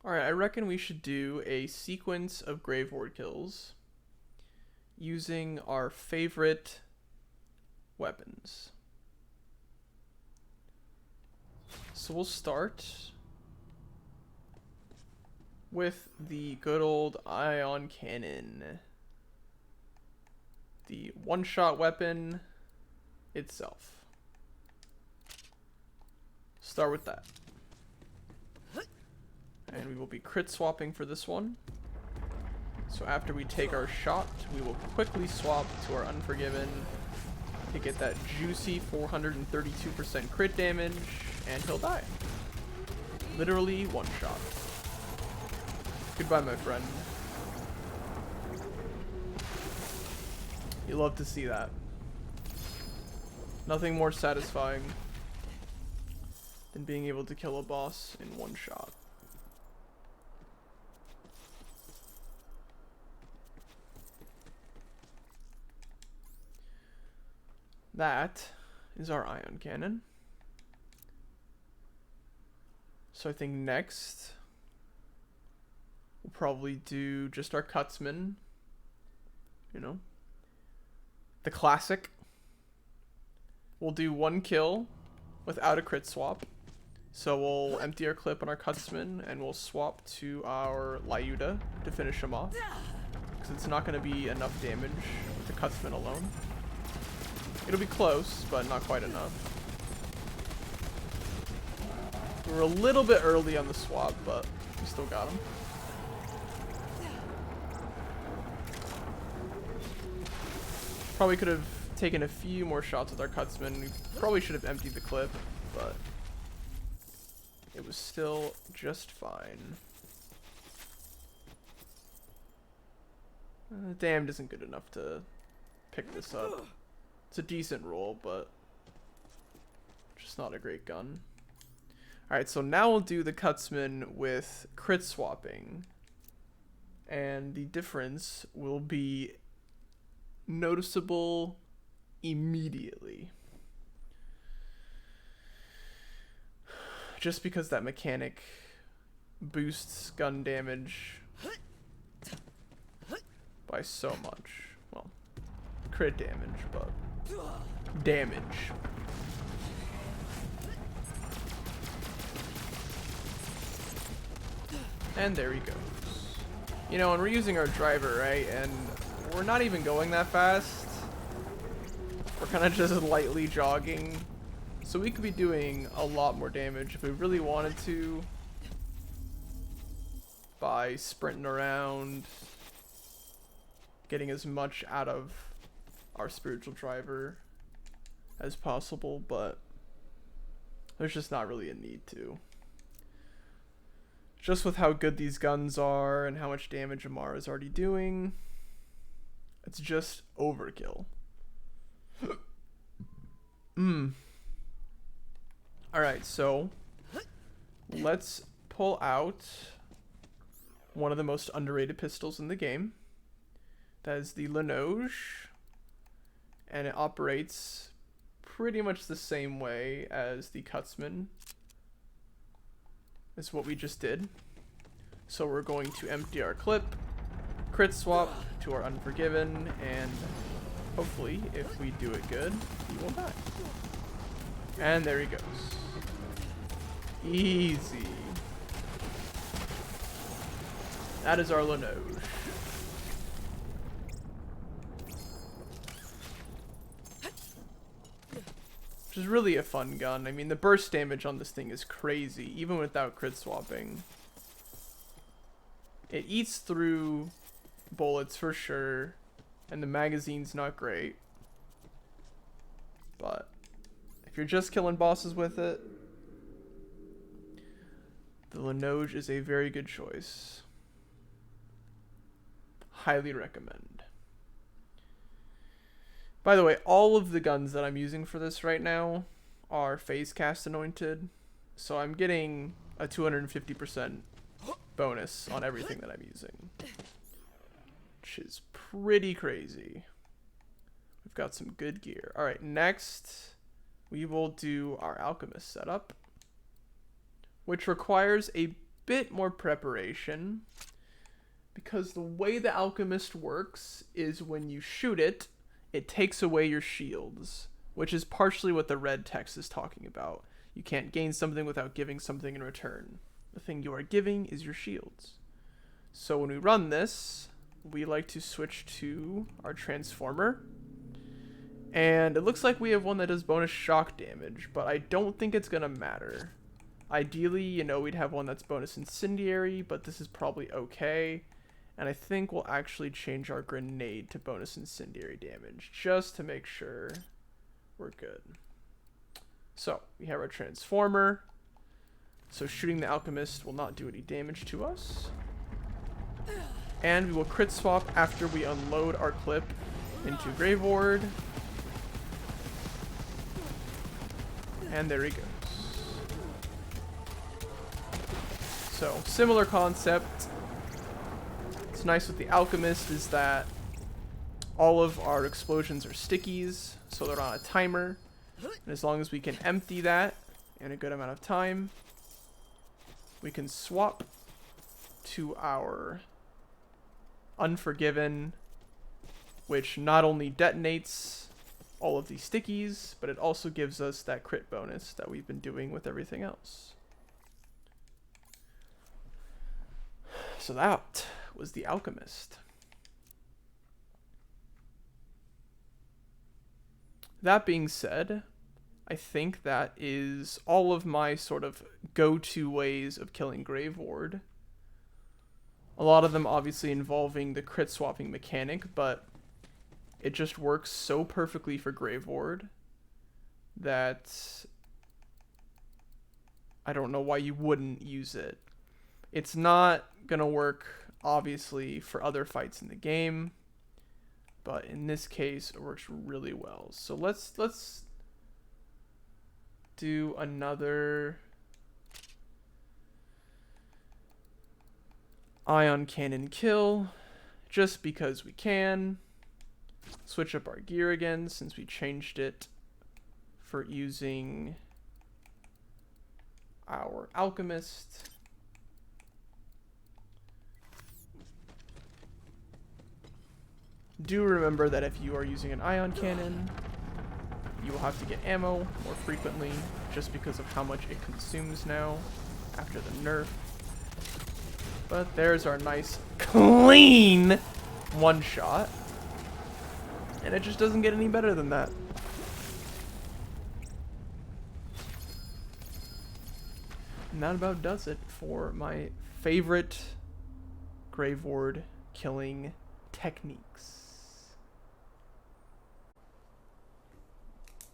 Alright, I reckon we should do a sequence of Graveward kills using our favorite weapons. So we'll start with the good old ion cannon. The one-shot weapon itself. Start with that. And we will be crit swapping for this one. So after we take our shot, we will quickly swap to our Unforgiven to get that juicy 432% crit damage, and he'll die. Literally one shot. Goodbye, my friend. You love to see that. Nothing more satisfying than being able to kill a boss in one shot. That is our ion cannon. So I think next we'll probably do just our Cutsman. You know, the classic. We'll do one kill without a crit swap. So we'll empty our clip on our Cutsman and we'll swap to our Lyuda to finish him off. Because it's not going to be enough damage with the Cutsman alone. It'll be close, but not quite enough. We were a little bit early on the swap, but we still got him. Probably could have taken a few more shots with our Cutsman. We probably should have emptied the clip, but it was still just fine. Damned isn't good enough to pick this up. It's a decent roll, but just not a great gun. Alright, so now we'll do the Cutsman with crit swapping. And the difference will be noticeable immediately. Just because that mechanic boosts gun damage by so much. Well, crit damage, but damage. And there he goes. You know, and we're using our driver, right? And we're not even going that fast. We're kind of just lightly jogging. So we could be doing a lot more damage if we really wanted to. By sprinting around. Getting as much out of our spiritual driver as possible, but there's just not really a need to. Just with how good these guns are and how much damage Amara is already doing, it's just overkill. Alright, so let's pull out one of the most underrated pistols in the game. That is the Lineage, and it operates pretty much the same way as the Cutsman. Is what we just did. So we're going to empty our clip, crit swap to our Unforgiven, and hopefully, if we do it good, he will die. And there he goes. Easy. That is our Lineage. Which is really a fun gun. I mean, the burst damage on this thing is crazy, even without crit swapping. It eats through bullets for sure, and the magazine's not great. But if you're just killing bosses with it, the Lineage is a very good choice. Highly recommend. By the way, all of the guns that I'm using for this right now are phase cast anointed, so I'm getting a 250% bonus on everything that I'm using, which is pretty crazy. We've got some good gear. All right, next we will do our Alchemist setup, which requires a bit more preparation, because the way the Alchemist works is when you shoot it, it takes away your shields, which is partially what the red text is talking about. You can't gain something without giving something in return. The thing you are giving is your shields. So when we run this, we like to switch to our transformer. And it looks like we have one that does bonus shock damage, but I don't think it's going to matter. Ideally, you know, we'd have one that's bonus incendiary, but this is probably okay. And I think we'll actually change our grenade to bonus incendiary damage, just to make sure we're good. So, we have our transformer. So shooting the Alchemist will not do any damage to us. And we will crit swap after we unload our clip into Graveward. And there he goes. So, similar concept. What's nice with the Alchemist is that all of our explosions are stickies, so they're on a timer. And as long as we can empty that in a good amount of time, we can swap to our Unforgiven, which not only detonates all of these stickies, but it also gives us that crit bonus that we've been doing with everything else. So that was the Alchemist. That being said, I think that is all of my sort of go-to ways of killing Graveward. A lot of them obviously involving the crit swapping mechanic, but it just works so perfectly for Graveward that I don't know why you wouldn't use it. It's not gonna work, obviously, for other fights in the game, but in this case, it works really well. So let's do another ion cannon kill, just because we can. Switch up our gear again, since we changed it for using our Alchemist. Do remember that if you are using an ion cannon, you will have to get ammo more frequently, just because of how much it consumes now after the nerf. But there's our nice, clean one-shot. And it just doesn't get any better than that. And that about does it for my favorite Graveward killing techniques.